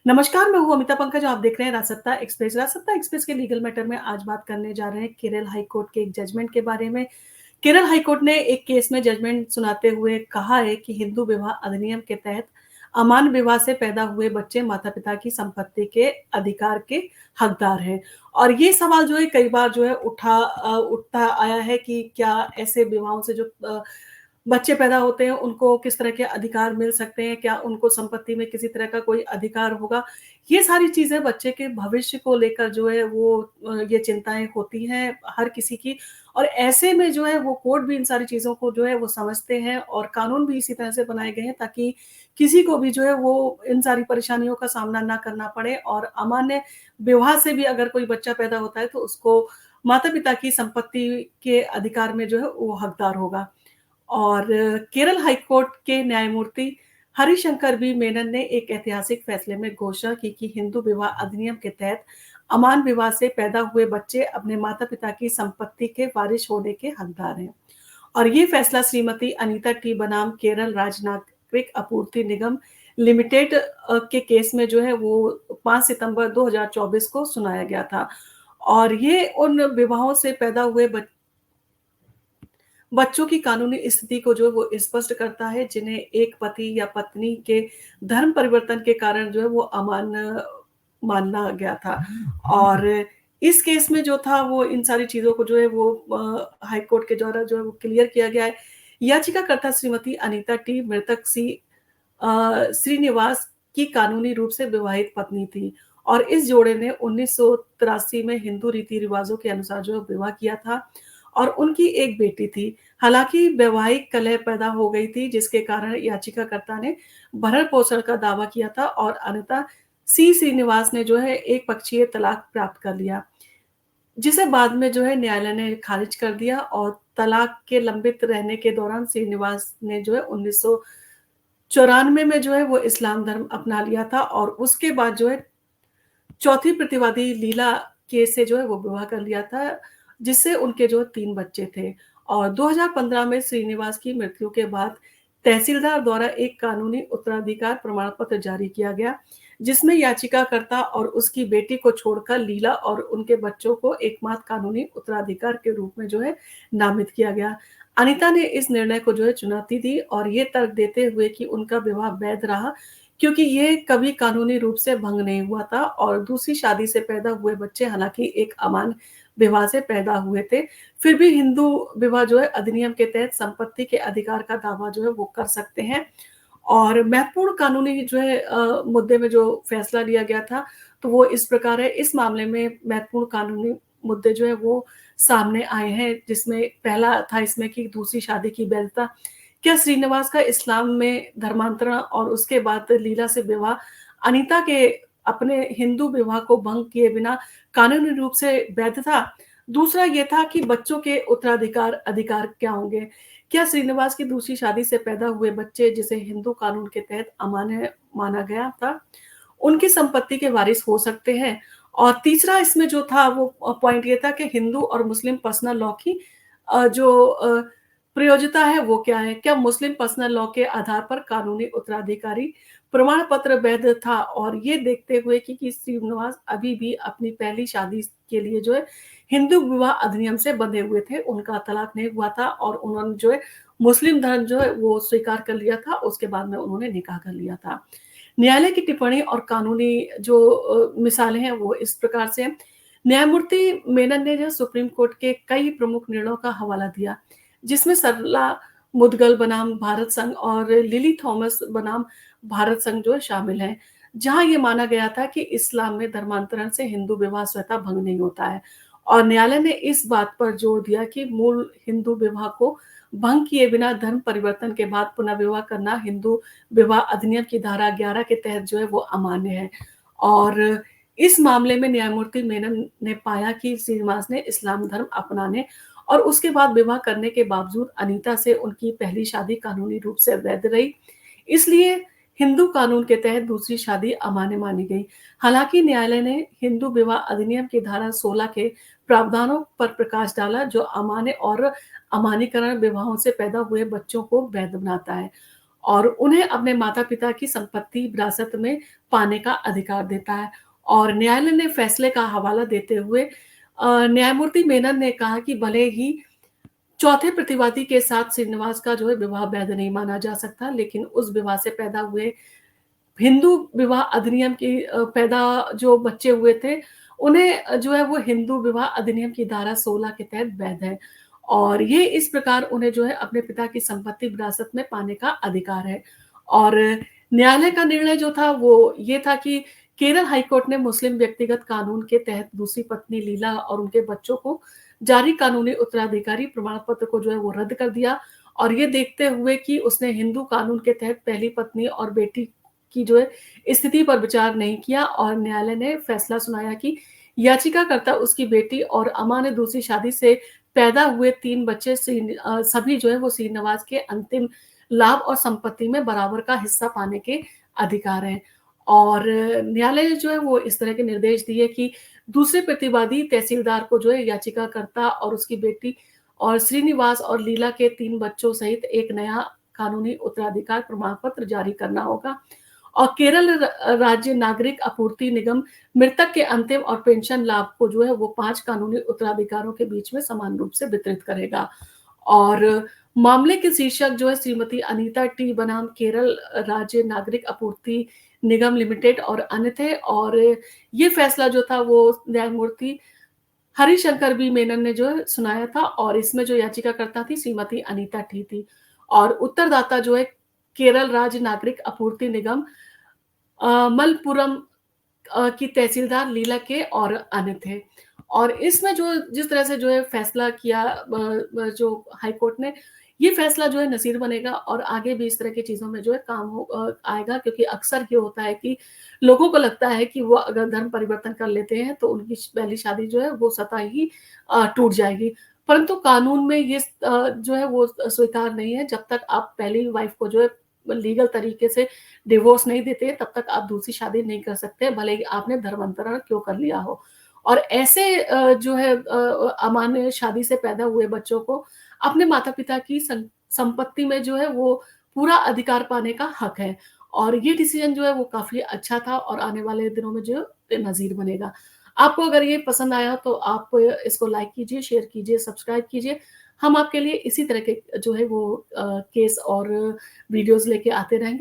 नमस्कार, मैं हूँ अमिता पंकज, आप देख रहे हैं राजसत्ता एक्सप्रेस। राजसत्ता एक्सप्रेस के लीगल मैटर में आज बात करने जा रहे हैं केरल हाई कोर्ट के एक जजमेंट के बारे में। केरल हाई कोर्ट ने एक केस में जजमेंट सुनाते हुए कहा है कि हिंदू विवाह अधिनियम के तहत अमान्य विवाह से पैदा हुए बच्चे माता-पिता की संपत्ति के अधिकार के हकदार हैं। और ये सवाल जो है कई बार जो है उठता आया है कि क्या ऐसे विवाहों से जो बच्चे पैदा होते हैं उनको किस तरह के अधिकार मिल सकते हैं? क्या उनको संपत्ति में किसी तरह का कोई अधिकार होगा? ये सारी चीज़ें बच्चे के भविष्य को लेकर जो है वो ये चिंताएँ होती हैं हर किसी की। और ऐसे में जो है वो कोर्ट भी इन सारी चीज़ों को जो है वो समझते हैं और कानून भी इसी तरह से बनाए गए हैं ताकि किसी को भी जो है वो इन सारी परेशानियों का सामना ना करना पड़े। और अमान्य विवाह से भी अगर कोई बच्चा पैदा होता है तो उसको माता-पिता की संपत्ति के अधिकार में जो है वो हकदार होगा। और केरल हाई कोर्ट के न्यायमूर्ति हरिशंकर बी मेनन ने एक ऐतिहासिक फैसले में घोषणा की कि हिंदू विवाह अधिनियम के तहत अमान्य विवाह से पैदा हुए बच्चे अपने माता-पिता की संपत्ति के वारिस होने के हकदार हैं। और ये फैसला श्रीमती अनीता टी बनाम केरल राज्य नागरिक आपूर्ति निगम लिमिटेड के केस में जो है वो 5 सितंबर 2024 को सुनाया गया था। और ये उन विवाहों से पैदा हुए बच्चों की कानूनी स्थिति को जो है वो स्पष्ट करता है, जिन्हें एक पति या पत्नी के धर्म परिवर्तन के कारण जो है वो अमान्य माना गया था। और इस केस में जो था वो इन सारी चीज़ों को जो है वो हाई कोर्ट के द्वारा जो है वो क्लियर किया गया है। याचिकाकर्ता श्रीमती अनीता टी मृतक श्रीनिवास की कानूनी रूप से विवाहित पत्नी थी और इस जोड़े ने 1983 में हिंदू रीति-रिवाज़ों के अनुसार जो है विवाह किया था और उनकी एक बेटी थी। हालाँकि वैवाहिक कलह पैदा हो गई थी जिसके कारण याचिकाकर्ता ने भरण-पोषण का दावा किया था और अंततः श्रीनिवास ने जो है एक पक्षीय तलाक प्राप्त कर लिया, जिसे बाद में जो है न्यायालय ने खारिज कर दिया। और तलाक के लंबित रहने के दौरान श्रीनिवास ने जो है 1994 में जो है वो इस्लाम धर्म अपना लिया था और उसके बाद जो है चौथी प्रतिवादी लीला के से जो है वो विवाह कर लिया था, जिससे उनके जो 3 बच्चे थे। और 2015 में श्रीनिवास की मृत्यु के बाद तहसीलदार द्वारा एक कानूनी उत्तराधिकार प्रमाण पत्र जारी किया गया, जिसमें याचिकाकर्ता और उसकी बेटी को छोड़कर लीला और उनके बच्चों को एकमात्र कानूनी उत्तराधिकार के रूप में जो है नामित किया गया। अनीता ने इस निर्णय को जो है चुनौती दी और ये तर्क देते हुए कि उनका विवाह वैध रहा क्योंकि ये कभी कानूनी रूप से भंग नहीं हुआ था और दूसरी शादी से पैदा हुए बच्चे हालाँकि एक अमान्य विवाह से पैदा हुए थे, फिर भी हिंदू विवाह जो है अधिनियम के तहत संपत्ति के अधिकार का दावा जो है वो कर सकते हैं। और महत्वपूर्ण कानूनी जो है मुद्दे में जो फैसला लिया गया था, तो वो इस प्रकार है। इस मामले में महत्वपूर्ण कानूनी मुद्दे जो है वो सामने आए हैं, जिसमें पहला था इसमें कि दूसरी शादी की वैधता। क्या श्रीनिवास का इस्लाम में धर्मांतरण और उसके बाद लीला से विवाह अनीता के अपने हिंदू विवाह को भंग किए बिना कानूनी रूप से वैध था? दूसरा ये था कि बच्चों के उत्तराधिकार अधिकार क्या होंगे? क्या श्रीनिवास की दूसरी शादी से पैदा हुए बच्चे जिसे हिंदू कानून के तहत अमान्य माना गया था, उनकी संपत्ति के वारिस हो सकते हैं? और तीसरा इसमें जो था वो पॉइंट ये था कि हिंदू और मुस्लिम पर्सनल लॉ की प्रयोज्यता है वो क्या है? क्या मुस्लिम पर्सनल लॉ के आधार पर कानूनी उत्तराधिकारी प्रमाण पत्र वैध था? और ये देखते हुए कि श्रीनिवास अभी भी अपनी पहली शादी के लिए जो है हिंदू विवाह अधिनियम से बंधे हुए थे, उनका तलाक नहीं हुआ था और उन्होंने जो है मुस्लिम धर्म जो है वो स्वीकार कर लिया था, उसके बाद में उन्होंने निकाह कर लिया था। न्यायालय की टिप्पणी और कानूनी जो मिसालें हैं वो इस प्रकार से हैं। न्यायमूर्ति मेनन ने जो सुप्रीम कोर्ट के कई प्रमुख निर्णयों का हवाला दिया, जिसमें सरला मुदगल बनाम भारत संघ और लिली थॉमस बनाम भारत संघ जो है शामिल हैं, जहां ये माना गया था कि इस्लाम में धर्मांतरण से हिंदू विवाह स्वतः भंग नहीं होता है। और न्यायालय ने इस बात पर जोर दिया कि मूल हिंदू विवाह को भंग किए बिना धर्म परिवर्तन के बाद पुनर्विवाह करना हिंदू विवाह अधिनियम की धारा 11 के तहत जो है वो अमान्य है। और इस मामले में न्यायमूर्ति मेनन ने पाया कि श्रीनिवास ने इस्लाम धर्म अपनाने और उसके बाद विवाह करने के बावजूद अनीता से उनकी पहली शादी कानूनी रूप से वैध रही, इसलिए हिंदू कानून के तहत दूसरी शादी अमान्य मानी गई। हालांकि न्यायालय ने हिंदू विवाह अधिनियम की धारा 16 के प्रावधानों पर प्रकाश डाला, जो अमान्य और अमान्यकरण विवाहों से पैदा हुए बच्चों को वैध बनाता है। और उन्हें अपने माता-पिता की संपत्ति विरासत में पाने का अधिकार देता है। और न्यायालय ने फैसले का हवाला देते हुए न्यायमूर्ति मेनन ने कहा कि भले ही चौथे प्रतिवादी के साथ श्रीनिवास का जो है विवाह वैध नहीं माना जा सकता, लेकिन उस विवाह से पैदा हुए हिंदू विवाह अधिनियम की पैदा जो बच्चे हुए थे, उन्हें जो है वो हिंदू विवाह अधिनियम की धारा 16 के तहत वैध है। और ये इस प्रकार उन्हें जो है अपने पिता की संपत्ति विरासत में पाने का अधिकार है। और न्यायालय का निर्णय जो था वो ये था कि केरल हाई कोर्ट ने मुस्लिम व्यक्तिगत कानून के तहत दूसरी पत्नी लीला और उनके बच्चों को जारी कानूनी उत्तराधिकारी प्रमाण पत्र को जो है वो रद्द कर दिया। और ये देखते हुए कि उसने हिंदू कानून के तहत पहली पत्नी और बेटी की जो है स्थिति पर विचार नहीं किया, और न्यायालय ने फैसला सुनाया कि याचिकाकर्ता, उसकी बेटी और अम्मा ने दूसरी शादी से पैदा हुए 3 बच्चे सभी जो है वो श्रीनिवास के अंतिम लाभ और संपत्ति में बराबर का हिस्सा पाने के अधिकार हैं। और न्यायालय ने जो है वो इस तरह के निर्देश दिए कि दूसरे प्रतिवादी तहसीलदार को जो है याचिकाकर्ता और उसकी बेटी और श्रीनिवास और लीला के 3 बच्चों सहित एक नया कानूनी उत्तराधिकार प्रमाण पत्र जारी करना होगा। और केरल राज्य नागरिक आपूर्ति निगम मृतक के अंतिम और पेंशन लाभ को जो है वो 5 कानूनी उत्तराधिकारों के बीच में समान रूप से वितरित करेगा। और मामले के शीर्षक जो है श्रीमती अनीता टी बनाम केरल राज्य नागरिक आपूर्ति निगम लिमिटेड और अन्य थे। और ये फैसला जो था वो न्यायमूर्ति हरिशंकर बी मेनन ने जो है सुनाया था, और इसमें जो याचिकाकर्ता थी श्रीमती अनीता टी थी, और उत्तरदाता जो है केरल राज्य नागरिक आपूर्ति निगम मलप्पुरम की तहसीलदार लीला के और अन्य थे। और इसमें जो जिस तरह से जो है फैसला किया जो हाई कोर्ट ने, ये फैसला जो है नसीर बनेगा और आगे भी इस तरह की चीज़ों में जो है काम आएगा, क्योंकि अक्सर ये होता है कि लोगों को लगता है कि वो अगर धर्म परिवर्तन कर लेते हैं तो उनकी पहली शादी जो है वो स्वतः ही टूट जाएगी। परंतु कानून में ये जो है वो स्वीकार नहीं है। जब तक आप पहली वाइफ को जो है लीगल तरीके से डिवोर्स नहीं देते, तब तक आप दूसरी शादी नहीं कर सकते, भले ही आपने धर्मांतरण क्यों कर लिया हो। और ऐसे जो है अमान्य शादी से पैदा हुए बच्चों को अपने माता-पिता की संपत्ति में जो है वो पूरा अधिकार पाने का हक है। और ये डिसीजन जो है वो काफ़ी अच्छा था, और आने वाले दिनों में जो है नज़ीर बनेगा। आपको अगर ये पसंद आया तो आप इसको लाइक कीजिए, शेयर कीजिए, सब्सक्राइब कीजिए। हम आपके लिए इसी तरह के जो है वो केस और वीडियोज़ लेके आते रहेंगे।